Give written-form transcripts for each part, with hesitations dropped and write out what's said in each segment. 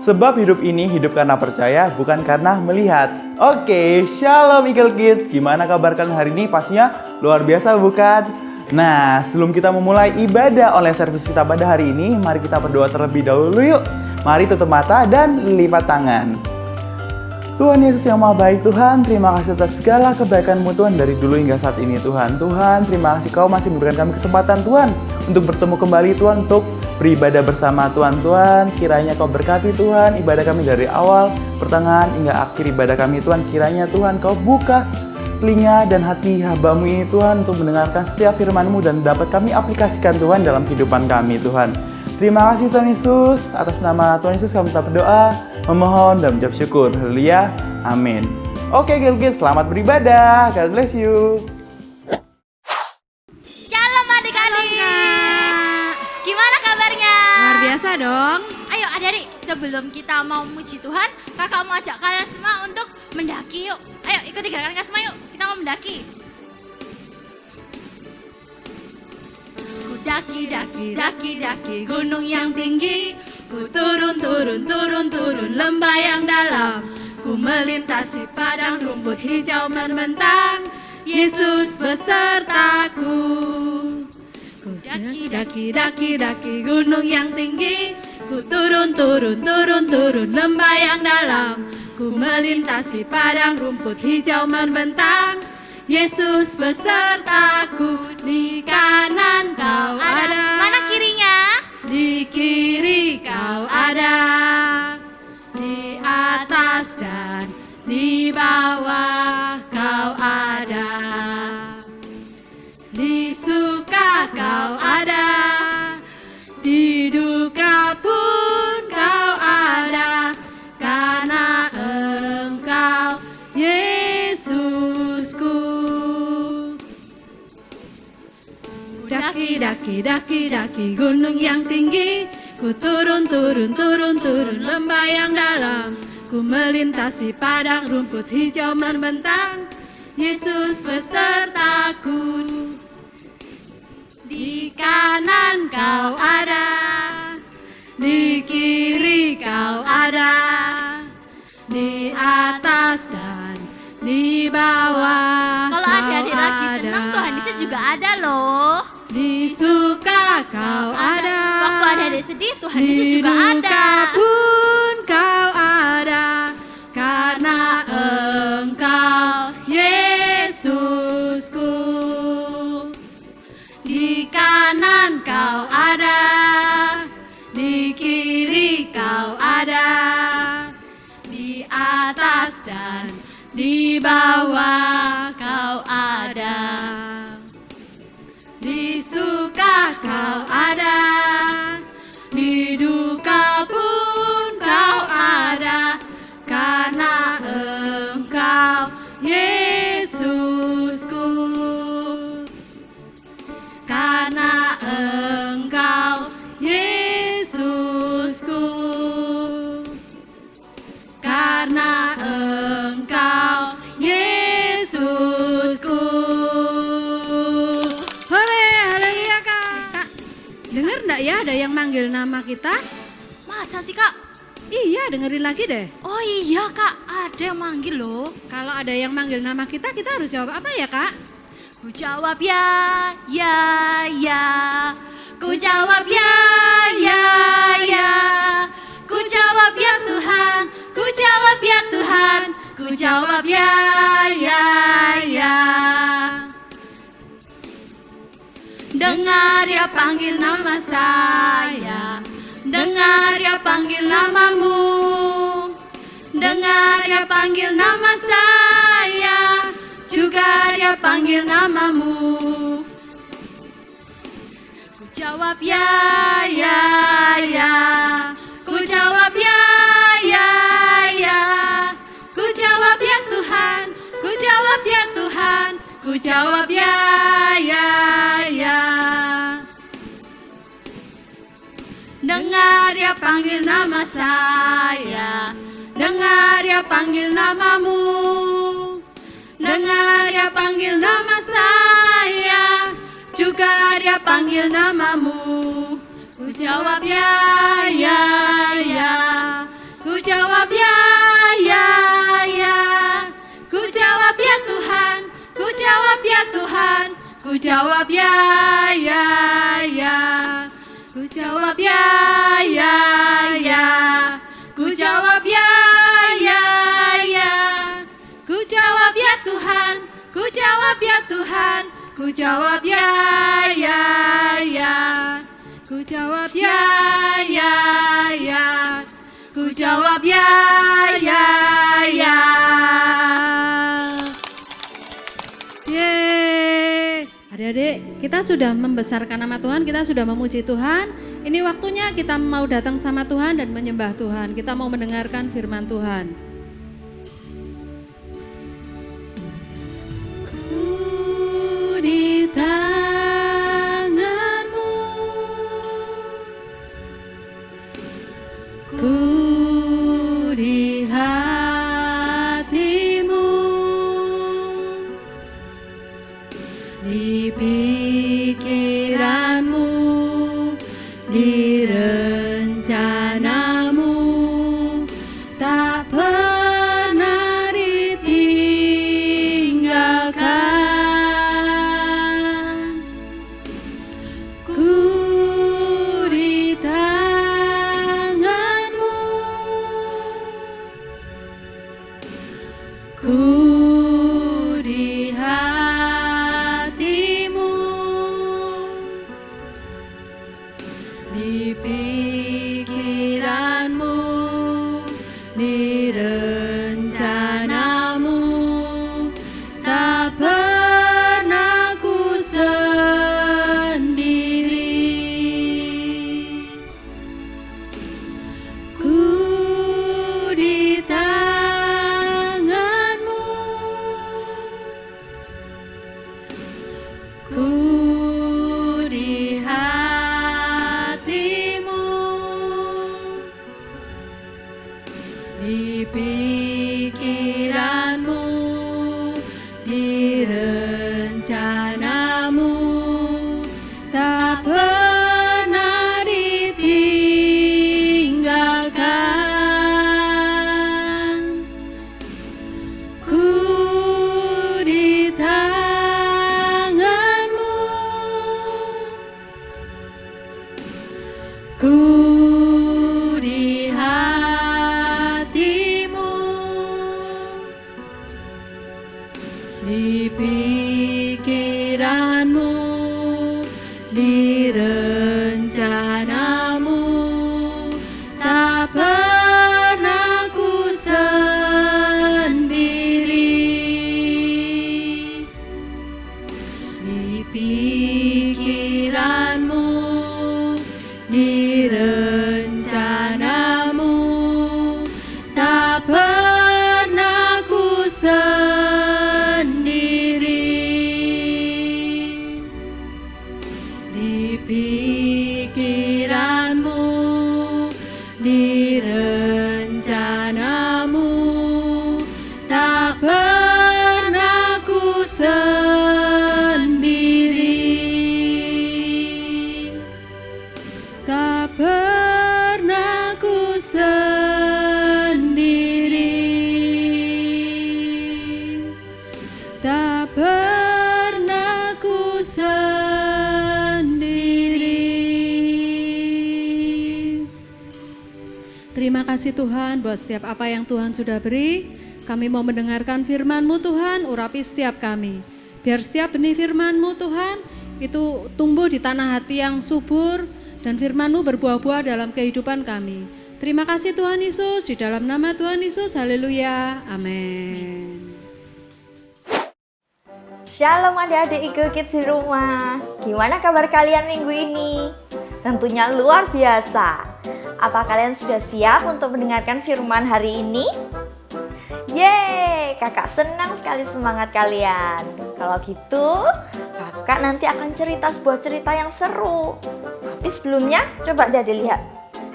Sebab hidup ini hidup karena percaya, bukan karena melihat. Oke, Shalom Eagle Kids. Gimana kabar kalian hari ini? Pastinya luar biasa bukan? Nah, sebelum kita memulai ibadah online service kita pada hari ini, mari kita berdoa terlebih dahulu yuk. Mari tutup mata dan lipat tangan. Tuhan Yesus yang Maha Baik, Tuhan, terima kasih atas segala kebaikan-Mu Tuhan dari dulu hingga saat ini Tuhan. Tuhan, terima kasih Kau masih memberikan kami kesempatan Tuhan untuk bertemu kembali Tuhan, untuk beribadah bersama Tuhan. Tuhan, kiranya Kau berkati Tuhan ibadah kami dari awal, pertengahan hingga akhir ibadah kami Tuhan. Kiranya Tuhan Kau buka telinga dan hati hamba-Mu ini Tuhan untuk mendengarkan setiap firman-Mu dan dapat kami aplikasikan Tuhan dalam kehidupan kami Tuhan. Terima kasih Tuhan Yesus, atas nama Tuhan Yesus kami tetap berdoa, memohon dan mengucap syukur. Haleluya, amin. Oke guys, selamat beribadah. God bless you. Shalom adik-adik. Gimana kabarnya? Luar biasa dong. Ayo adik-adik, sebelum kita mau memuji Tuhan, kakak mau ajak kalian semua untuk mendaki yuk. Ayo ikuti gerakan kak semua yuk, kita mau mendaki. Daki, daki, daki, daki gunung yang tinggi. Ku turun, turun, turun, turun lembah yang dalam. Ku melintasi padang rumput hijau membentang. Yesus besertaku. Ku daki, daki, daki, daki gunung yang tinggi. Ku turun, turun, turun, turun lembah yang dalam. Ku melintasi padang rumput hijau membentang. Yesus besertaku, di kanan Kau ada. Mana kirinya? Di kiri Kau ada, di atas dan di bawah Kau ada. Di suka Kau ada, di duka pun Kau ada, karena Engkau Yesusku. Daki, daki, daki, daki gunung yang tinggi. Ku turun, turun, turun, turun lembah yang dalam. Ku melintasi padang rumput hijau membentang. Yesus besertaku. Di kanan Kau ada, di kiri Kau ada, di atas dan di bawah. Kalau adik-adik lagi senang, Tuhan Yesus juga ada loh. Di suka Kau ada, Waktu adik-adik sedih, Tuhan Yesus juga di ada. duka pun Kau ada, karena Engkau Yesusku. Di kanan Kau ada, di kiri Kau ada, di atas dan di bawah Kau ada. Di suka Kau ada, di duka pun Kau ada, karena Engkau Yesusku. Karena Engkau Yesusku. Karena Engkau Yesusku. Hore, haleluya Kak. Dengar enggak ya ada yang manggil nama kita? Masa sih kak? Iya, dengerin lagi deh. Oh iya kak, ada yang manggil loh. Kalau ada yang manggil nama kita harus jawab apa ya Kak? Ku jawab ya, ya, ya. Ku jawab ya, ya, ya. Ku jawab ya Tuhan, ku jawab ya Tuhan. Ku jawab ya, ya, ya. Dengar ya panggil nama saya, dengar ya panggil namamu. Dengar ya panggil nama saya, juga dia panggil namamu. Ku jawab ya, Ya, ya, ku jawab ya, ya, ya. Ku jawab ya Tuhan, ku jawab ya Tuhan. Ku jawab ya, ya, ya. Dengar dia panggil nama saya, dengar dia panggil namamu. Dengar dia panggil nama saya, juga dia panggil namamu. Ku jawab ya, ya, ya. Tuhan. Ku jawab ya, ya, ya. Ku jawab ya, ya, ya. Ku jawab ya, ya, ya. Ku jawab ya Tuhan. Ku jawab ya Tuhan. Ku jawab ya, ya, ya. Ku jawab ya, ya, ya. Ku jawab ya, ya, ya. Yeay. Adik-adik, kita sudah membesarkan nama Tuhan, kita sudah memuji Tuhan. Ini waktunya kita mau datang sama Tuhan dan menyembah Tuhan. Kita mau mendengarkan firman Tuhan. Ku di tanganmu, ku di hatimu, di pikiranmu, di rencanamu, tak pernah ditinggalkan. Ku di tanganmu, ku di hatimu, di pikiranmu, di rencanamu, tak pernah ku sendiri. Ku di tanganmu, ku di hatimu, di pikiranmu, di rencanamu, tak pernah ditinggalkan. Ku di tanganmu, ku di hatimu, di pikiranmu, di rencanamu, tak pernah ku sendiri. Di pikiranmu, di rencanamu, tak pernah ku sendiri. Di pikiranmu, di rencanamu, tak pernah ku sendiri. Tak pernah ku sendiri. Tak pernah ku sendiri. Terima kasih Tuhan buat setiap apa yang Tuhan sudah beri. Kami mau mendengarkan firman-Mu Tuhan, urapi setiap kami. Biar setiap benih firman-Mu Tuhan itu tumbuh di tanah hati yang subur dan firman-Mu berbuah-buah dalam kehidupan kami. Terima kasih Tuhan Yesus, di dalam nama Tuhan Yesus, haleluya, amin. Shalom adik-adik Eagle Kids di rumah. Gimana kabar kalian minggu ini? Tentunya luar biasa. Apa kalian sudah siap untuk mendengarkan firman hari ini? Yeay, kakak senang sekali semangat kalian. Kalau gitu, kakak nanti akan cerita sebuah cerita yang seru. Tapi sebelumnya, coba deh dilihat.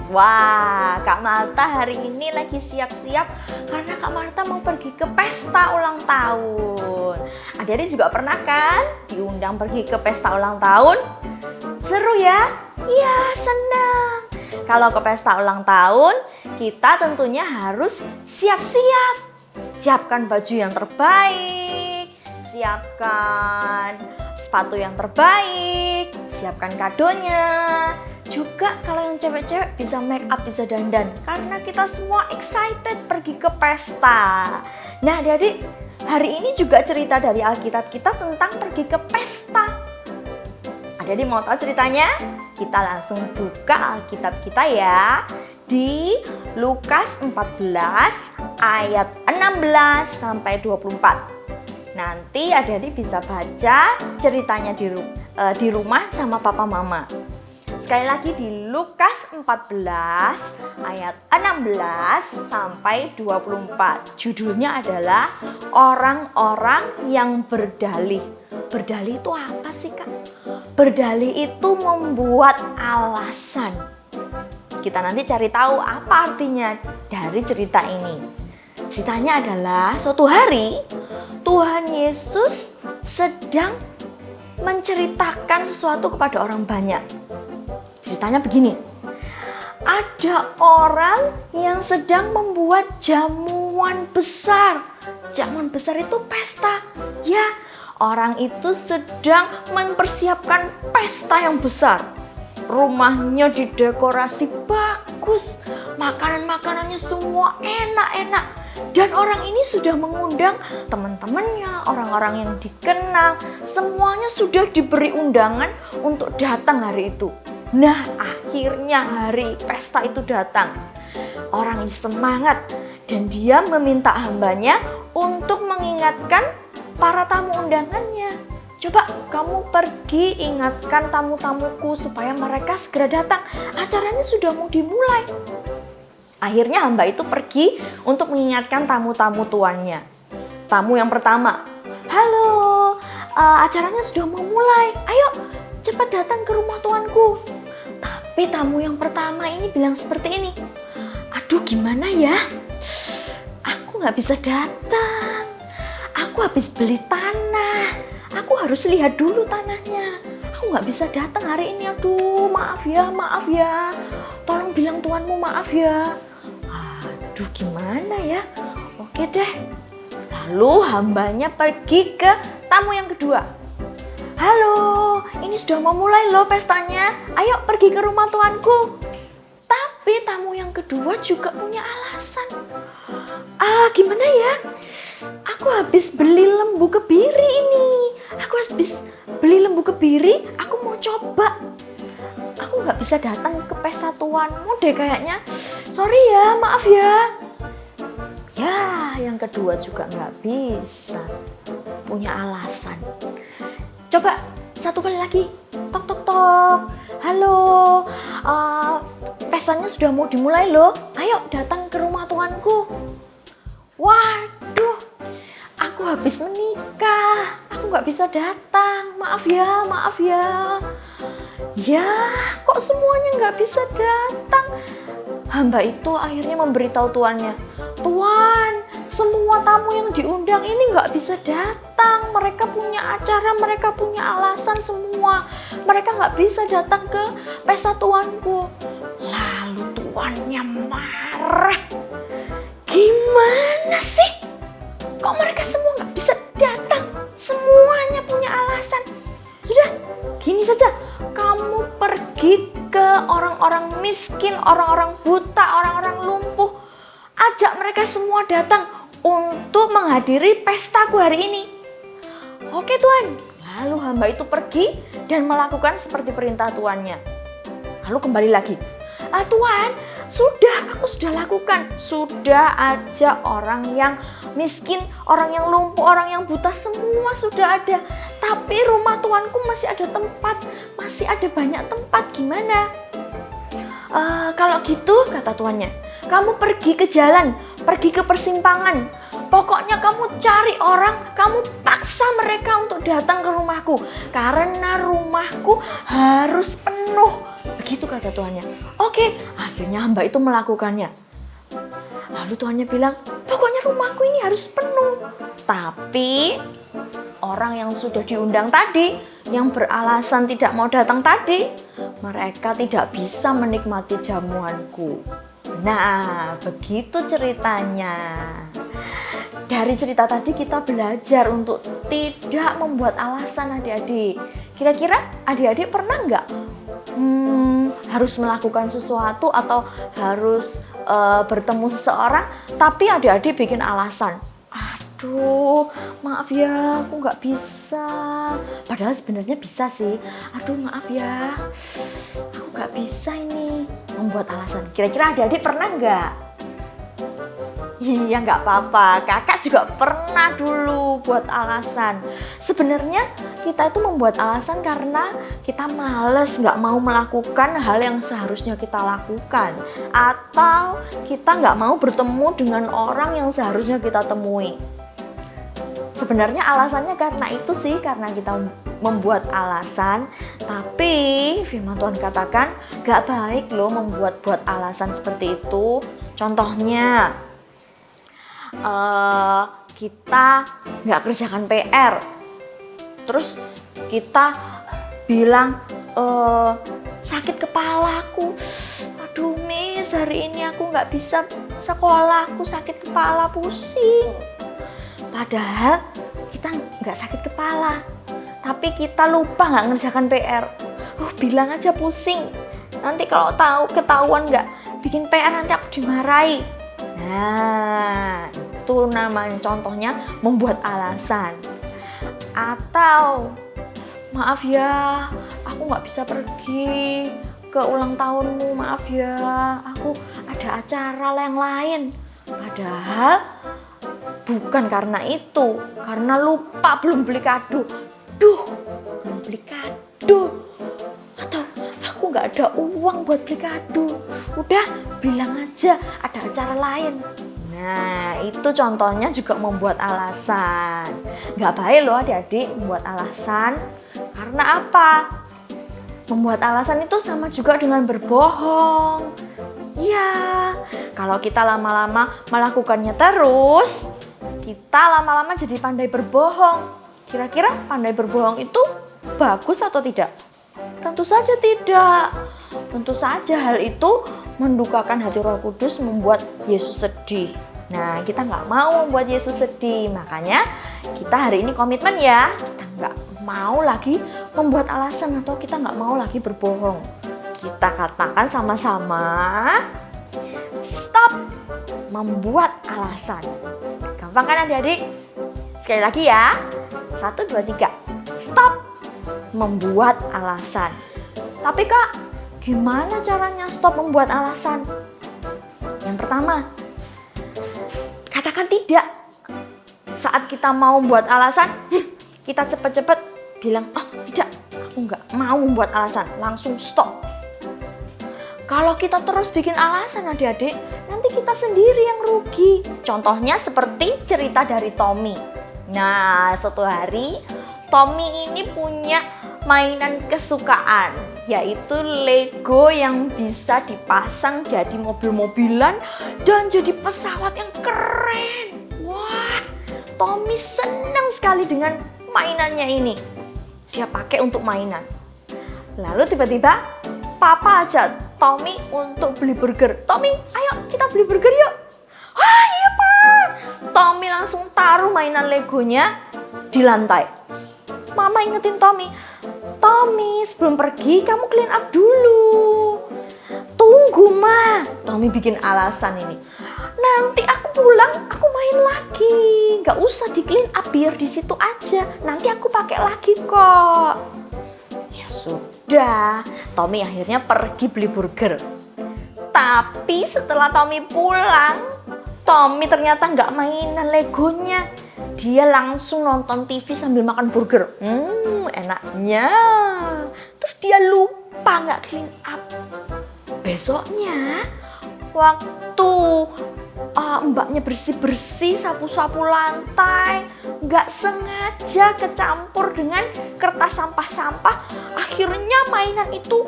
Wah, Kak Malta hari ini lagi siap-siap karena Kak Malta mau pergi ke pesta ulang tahun. Adik-adik juga pernah kan diundang pergi ke pesta ulang tahun? Seru ya? Iya, senang. Kalau ke pesta ulang tahun, kita tentunya harus siap-siap. Siapkan baju yang terbaik, siapkan sepatu yang terbaik, siapkan kadonya. Juga kalau yang cewek-cewek bisa make up, bisa dandan, karena kita semua excited pergi ke pesta. Nah adik-adik, hari ini juga cerita dari Alkitab kita tentang pergi ke pesta. Adik-adik mau tahu ceritanya? Kita langsung buka Alkitab kita ya, di Lukas 14 ayat 16 sampai 24. Nanti adik-adik bisa baca ceritanya di rumah sama papa mama. Sekali lagi di Lukas 14 ayat 16 sampai 24. Judulnya adalah orang-orang yang berdalih. Berdalih itu apa sih Kak? Berdalih itu membuat alasan. Kita nanti cari tahu apa artinya dari cerita ini. Ceritanya adalah suatu hari Tuhan Yesus sedang menceritakan sesuatu kepada orang banyak. Ceritanya begini, ada orang yang sedang membuat jamuan besar. Jamuan besar itu pesta. Ya, orang itu sedang mempersiapkan pesta yang besar. Rumahnya didekorasi bagus, makanan-makanannya semua enak-enak. Dan orang ini sudah mengundang teman-temannya, orang-orang yang dikenal. Semuanya sudah diberi undangan untuk datang hari itu. Nah, akhirnya hari pesta itu datang. Orang ini semangat dan dia meminta hambanya untuk mengingatkan para tamu undangannya. Coba kamu pergi ingatkan tamu-tamuku supaya mereka segera datang. Acaranya sudah mau dimulai. Akhirnya hamba itu pergi untuk mengingatkan tamu-tamu tuannya. Tamu yang pertama, halo, acaranya sudah mau mulai. Ayo, cepat datang ke rumah tuanku. Tapi tamu yang pertama ini bilang seperti ini, aduh gimana ya, aku gak bisa datang, aku habis beli tanah, aku harus lihat dulu tanahnya, aku gak bisa datang hari ini, aduh maaf ya, tolong bilang tuanmu maaf ya. Aduh gimana ya, oke deh. Lalu hambanya pergi ke tamu yang kedua. Halo, ini sudah mau mulai loh pestanya. Ayo pergi ke rumah tuanku. Tapi tamu yang kedua juga punya alasan. Gimana ya? Aku habis beli lembu kebiri ini. Aku habis beli lembu kebiri, aku mau coba. Aku nggak bisa datang ke pesta tuanmu deh kayaknya. Sorry ya, maaf ya. Ya, yang kedua juga nggak bisa. Punya alasan. Coba satu kali lagi, tok tok tok. Halo, pestanya sudah mau dimulai loh. Ayo datang ke rumah tuanku. Waduh, aku habis menikah. Aku nggak bisa datang. Maaf ya. Ya, kok semuanya nggak bisa datang? Hamba itu akhirnya memberitahu tuannya, Tuan, semua tamu yang diundang ini nggak bisa datang. Mereka punya acara, mereka punya alasan semua. Mereka nggak bisa datang ke pesta tuanku. Lalu tuannya marah. Gimana sih? Kok mereka semua nggak bisa datang? Semuanya punya alasan. Sudah, gini saja. Kamu pergi ke orang-orang miskin, orang-orang buta, orang-orang lumpuh. Ajak mereka semua datang untuk menghadiri pestaku hari ini. Oke Tuan. Lalu hamba itu pergi dan melakukan seperti perintah tuannya. Lalu kembali lagi. Tuan, aku sudah lakukan. Sudah ajak orang yang miskin, orang yang lumpuh, orang yang buta, semua sudah ada. Tapi rumah tuanku masih ada tempat, masih ada banyak tempat. Gimana? Kalau gitu, kata tuannya, kamu pergi ke jalan, pergi ke persimpangan. Pokoknya kamu cari orang, kamu paksa mereka untuk datang ke rumahku. Karena rumahku harus penuh. Begitu kata tuannya. Oke, akhirnya hamba itu melakukannya. Lalu tuannya bilang, pokoknya rumahku ini harus penuh. Tapi orang yang sudah diundang tadi, yang beralasan tidak mau datang tadi, mereka tidak bisa menikmati jamuanku. Nah, begitu ceritanya. dari cerita tadi kita belajar untuk tidak membuat alasan adik-adik. Kira-kira adik-adik pernah nggak harus melakukan sesuatu atau harus bertemu seseorang, tapi adik-adik bikin alasan. Aduh, maaf ya, aku nggak bisa. Padahal sebenarnya bisa sih. Aduh, maaf ya, aku nggak bisa ini. Membuat alasan. Kira-kira adik-adik pernah nggak? Iya, nggak apa-apa. Kakak juga pernah dulu buat alasan. Sebenarnya kita itu membuat alasan karena kita males, nggak mau melakukan hal yang seharusnya kita lakukan. Atau kita nggak mau bertemu dengan orang yang seharusnya kita temui. Sebenarnya alasannya karena itu sih, karena kita membuat alasan. Tapi firman Tuhan katakan gak baik loh membuat alasan seperti itu. Contohnya kita gak kerjakan PR, terus kita bilang sakit kepalaku, aduh Miss, hari ini aku gak bisa sekolah, aku sakit kepala, pusing. Padahal kita nggak sakit kepala, tapi kita lupa nggak ngerjakan PR. Bilang aja pusing. Nanti kalau ketahuan nggak bikin PR, nanti aku dimarahi. Nah, itu namanya contohnya membuat alasan. Atau maaf ya, aku nggak bisa pergi ke ulang tahunmu. Maaf ya, aku ada acara yang lain. Padahal bukan karena itu, karena lupa belum beli kado. Belum beli kado. Atau aku nggak ada uang buat beli kado. Udah, bilang aja ada acara lain. Nah, itu contohnya juga membuat alasan. Nggak baik loh adik-adik membuat alasan. Karena apa? Membuat alasan itu sama juga dengan berbohong. Iya, kalau kita lama-lama melakukannya terus, kita lama-lama jadi pandai berbohong. Kira-kira pandai berbohong itu bagus atau tidak? Tentu saja tidak. Tentu saja hal itu mendukakan hati Roh Kudus, membuat Yesus sedih. Nah, kita nggak mau membuat Yesus sedih. Makanya kita hari ini komitmen ya, kita nggak mau lagi membuat alasan atau kita nggak mau lagi berbohong. Kita katakan sama-sama, stop membuat alasan. Gampang kan adik-adik? Sekali lagi ya. 1, 2, 3. Stop membuat alasan. Tapi Kak, gimana caranya stop membuat alasan? Yang pertama, katakan tidak. Saat kita mau membuat alasan, kita cepet-cepet bilang, oh tidak, aku nggak mau membuat alasan. Langsung stop. Kalau kita terus bikin alasan adik-adik, nanti kita sendiri yang rugi. Contohnya seperti cerita dari Tommy. Nah, suatu hari Tommy ini punya mainan kesukaan, yaitu Lego yang bisa dipasang jadi mobil-mobilan dan jadi pesawat yang keren. Wah, Tommy senang sekali dengan mainannya ini. Dia pakai untuk mainan. Lalu tiba-tiba Papa ajak Tommy untuk beli burger. Tommy, ayo kita beli burger yuk. Wah iya Pak. Tommy langsung taruh mainan Legonya di lantai. Mama ingetin Tommy, Tommy sebelum pergi kamu clean up dulu. Tunggu Ma. Tommy bikin alasan ini. Nanti aku pulang, aku main lagi. Gak usah di clean up, biar di situ aja. Nanti aku pakai lagi kok. Ya sudah, Tommy akhirnya pergi beli burger. Tapi setelah Tommy pulang, Tommy ternyata nggak mainan Legonya. Dia langsung nonton TV sambil makan burger. Enaknya. Terus dia lupa nggak clean up. Besoknya, waktu mbaknya bersih-bersih, sapu-sapu lantai, nggak sengaja kecampur dengan kertas sampah-sampah. Akhirnya mainan itu,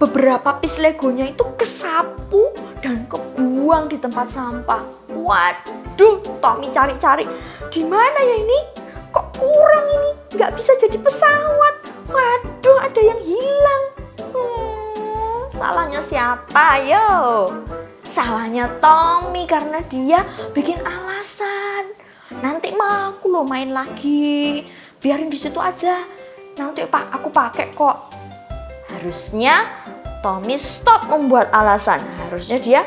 beberapa piece Legonya itu kesapu dan kebuang di tempat sampah. Waduh, Tommy cari-cari, di mana ya ini? Kok kurang ini? Nggak bisa jadi pesawat. Waduh, ada yang hilang. Salahnya siapa? Ayo. Salahnya Tommy karena dia bikin alasan. Nanti mah aku lo main lagi. Biarin di situ aja. Nanti aku pakai kok. Harusnya Tommy stop membuat alasan. Harusnya dia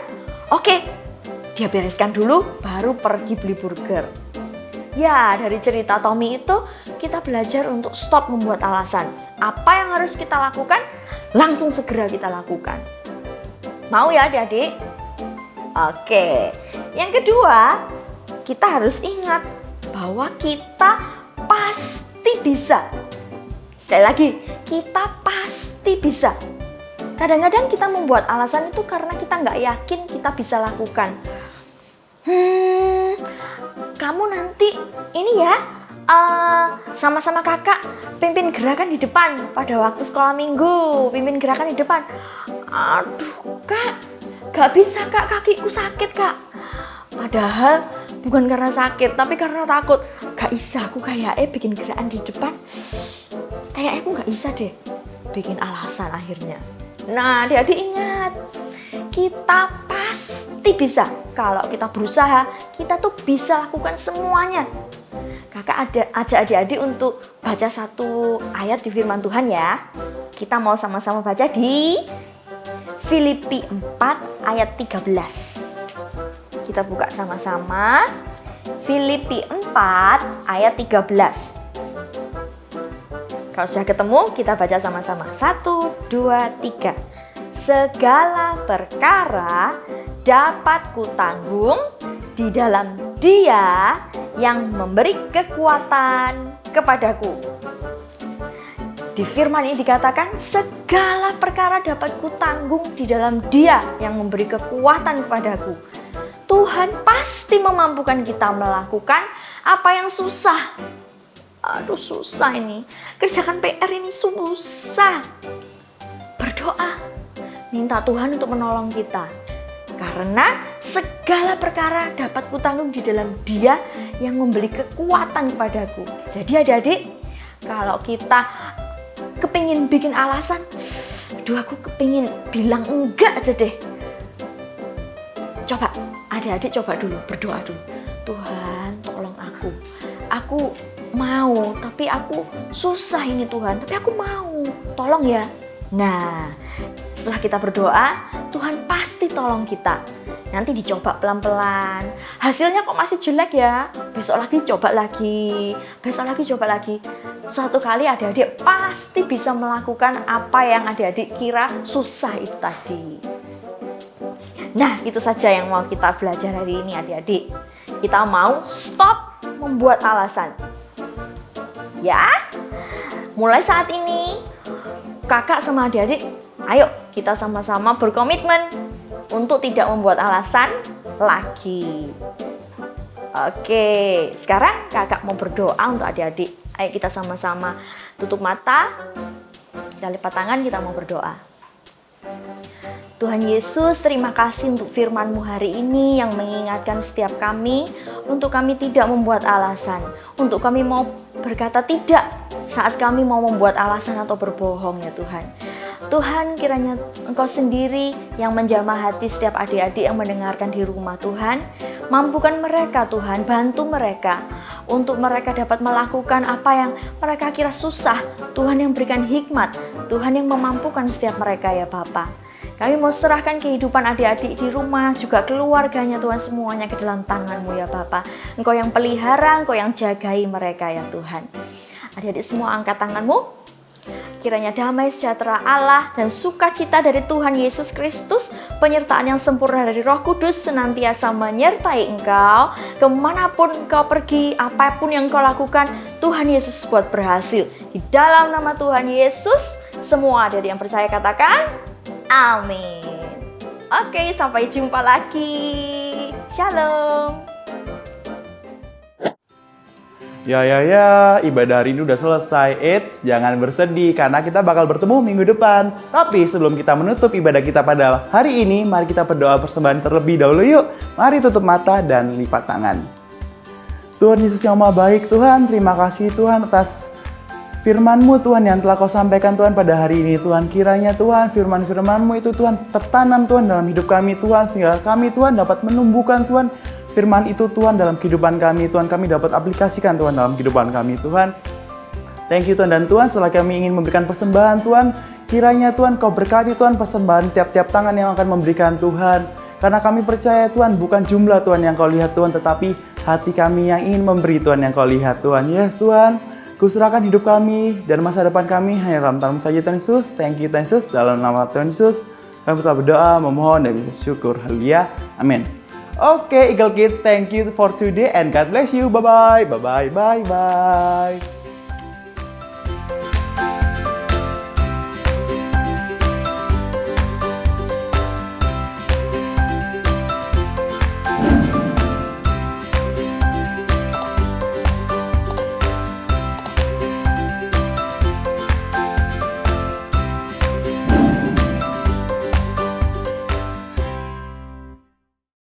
oke, dia bereskan dulu baru pergi beli burger. Ya, dari cerita Tommy itu kita belajar untuk stop membuat alasan. Apa yang harus kita lakukan? Langsung segera kita lakukan. Mau ya adik-adik? Oke. Yang kedua, kita harus ingat bahwa kita pasti bisa. Sekali lagi, kita pasti bisa. Kadang-kadang kita membuat alasan itu karena kita nggak yakin kita bisa lakukan. Kamu nanti ini ya, sama-sama kakak pimpin gerakan di depan pada waktu sekolah minggu. Pimpin gerakan di depan. Aduh kak, gak bisa kak, kakiku sakit kak. Padahal bukan karena sakit, tapi karena takut. Gak bisa, aku kayaknya bikin gerakan di depan. Kayaknya aku gak bisa deh. Bikin alasan akhirnya. Nah, adik-adik ingat, kita pasti bisa. Kalau kita berusaha, kita tuh bisa lakukan semuanya. Kakak ajak adik-adik untuk baca satu ayat di firman Tuhan ya. Kita mau sama-sama baca di Filipi 4 ayat 13. Kita buka sama-sama. Filipi 4 ayat 13. Kalau sudah ketemu, kita baca sama-sama. 1, 2, 3. Segala perkara dapat kutanggung di dalam Dia yang memberi kekuatan kepadaku. Di firman ini dikatakan segala perkara dapat kutanggung di dalam Dia yang memberi kekuatan kepadaku. Tuhan pasti memampukan kita melakukan apa yang susah. Aduh susah ini, kerjakan PR ini susah. Berdoa, minta Tuhan untuk menolong kita. Karena segala perkara dapat kutanggung di dalam Dia yang memberi kekuatan kepadaku. Jadi adik-adik, kalau kita kepingin bikin alasan, aduh aku kepingin bilang enggak aja deh. Coba, adik-adik coba dulu, berdoa dulu. Tuhan tolong aku. Aku mau, tapi aku susah ini Tuhan. Tapi aku mau, tolong ya. Nah, setelah kita berdoa, Tuhan pasti tolong kita. Nanti dicoba pelan-pelan. Hasilnya kok masih jelek ya? Besok lagi coba lagi. Besok lagi coba lagi. Suatu kali adik-adik pasti bisa melakukan apa yang adik-adik kira susah itu tadi. Nah, itu saja yang mau kita belajar hari ini adik-adik. Kita mau stop membuat alasan. Ya, mulai saat ini kakak sama adik-adik, ayo kita sama-sama berkomitmen untuk tidak membuat alasan lagi. Oke, sekarang kakak mau berdoa untuk adik-adik. Ayo kita sama-sama tutup mata, kita lipat tangan, kita mau berdoa. Tuhan Yesus, terima kasih untuk firman-Mu hari ini yang mengingatkan setiap kami untuk kami tidak membuat alasan. Untuk kami mau berkata tidak saat kami mau membuat alasan atau berbohong ya Tuhan. Tuhan, kiranya Engkau sendiri yang menjamah hati setiap adik-adik yang mendengarkan di rumah Tuhan. Mampukan mereka Tuhan, bantu mereka untuk mereka dapat melakukan apa yang mereka kira susah. Tuhan yang berikan hikmat, Tuhan yang memampukan setiap mereka ya Bapa. Kami mau serahkan kehidupan adik-adik di rumah, juga keluarganya Tuhan semuanya ke dalam tangan-Mu ya Bapa. Engkau yang pelihara, Engkau yang jagai mereka ya Tuhan. Adik-adik semua angkat tangan-Mu. Kiranya damai sejahtera Allah dan sukacita dari Tuhan Yesus Kristus, penyertaan yang sempurna dari Roh Kudus senantiasa menyertai engkau. Kemanapun engkau pergi, apapun yang engkau lakukan, Tuhan Yesus buat berhasil. Di dalam nama Tuhan Yesus, semua adik-adik yang percaya katakan, amin. Oke, sampai jumpa lagi. Shalom. Ya, ibadah hari ini udah selesai. Eits, jangan bersedih karena kita bakal bertemu minggu depan. Tapi sebelum kita menutup ibadah kita pada hari ini, mari kita berdoa persembahan terlebih dahulu yuk. Mari tutup mata dan lipat tangan. Tuhan Yesus yang Maha Baik, Tuhan, terima kasih Tuhan atas firman-Mu Tuhan yang telah Kau sampaikan Tuhan pada hari ini Tuhan. Kiranya Tuhan firman-firman-Mu itu Tuhan tertanam Tuhan dalam hidup kami Tuhan. Sehingga kami Tuhan dapat menumbuhkan Tuhan firman itu Tuhan dalam kehidupan kami Tuhan. Kami dapat aplikasikan Tuhan dalam kehidupan kami Tuhan. Thank you Tuhan. Dan Tuhan setelah kami ingin memberikan persembahan Tuhan, kiranya Tuhan Kau berkati Tuhan persembahan tiap-tiap tangan yang akan memberikan Tuhan. Karena kami percaya Tuhan bukan jumlah Tuhan yang Kau lihat Tuhan, tetapi hati kami yang ingin memberi Tuhan yang Kau lihat Tuhan. Yes Tuhan, kuserahkan hidup kami dan masa depan kami hanya dalam tangan saja Tuhan Yesus. Thank you Tuhan Yesus, dalam nama Tuhan Yesus kami telah berdoa, memohon dan bersyukur. Haleluya, amin. Oke, Eagle Kids, thank you for today and God bless you. Bye bye, bye bye, bye bye.